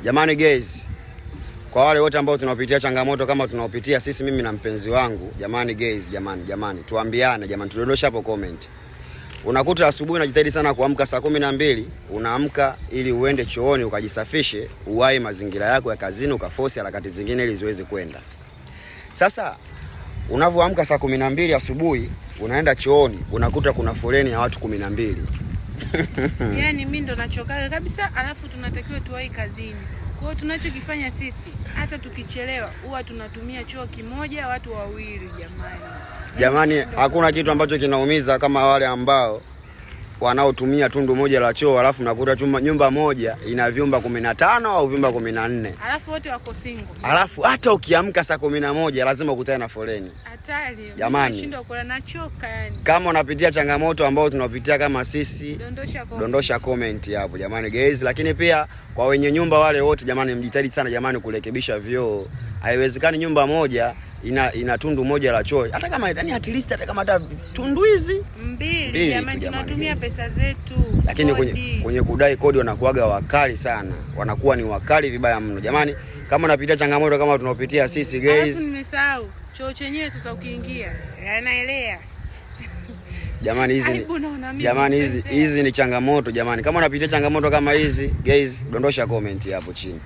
Jamani guys, kwa wale wote ambao tunapitia changamoto kama tunaopitia sisi, mimi na mpenzi wangu, jamani guys, jamani tuambiane, jamani tudondosha hapo comment. Unakuta asubuhi unajitahidi sana kuamka saa 12, unaamka ili uende chooni ukajisafishe, uwahi mazingira yako ya kazini, ukaforce harakati zingine ili ziweze kwenda. Sasa unavyoamka saa 12 asubuhi, unaenda chooni, unakuta kuna foleni ya watu 12. Yaani mimi ndo nachoka kabisa, alafu tunatakiwa tuwahi kazini. Kwa hiyo tunachokifanya sisi, hata tukichelewa huwa tunatumia choo kimoja watu wawili Jamani, hakuna kitu ambacho kinaumiza kama wale ambao wanaotumia tundu moja la choo, alafu nakuta nyumba moja ina vyumba 15 au vyumba 14. Alafu wote wako single. Alafu hata ukiamka saa 11 lazima ukutane na foleni. Hatari. Jamani, nashinda kula na choka yani. Kama unapitia changamoto ambao tunapitia kama sisi, dondosha comment hapo jamani guys. Lakini pia kwa wenye nyumba wale wote jamani, mjitahidi sana jamani kurekebisha vyoo. Haiwezekani nyumba moja ina tundu moja la choo. Hata kama yani at least hata kama hata tundu hizi mbili jamani, tunatumia pesa zetu. Lakini kwenye kudai kodi wanakuaga wakali sana. Wanakuwa ni wakali vibaya mno. Jamani, kama unapitia changamoto kama tunaopitia sisi guys. Alafu nimesahau choo chenyewe sasa ukiingia yanaelea. Jamani hizi ni changamoto jamani. Kama unapitia changamoto kama hizi guys, dondosha comment hapo chini.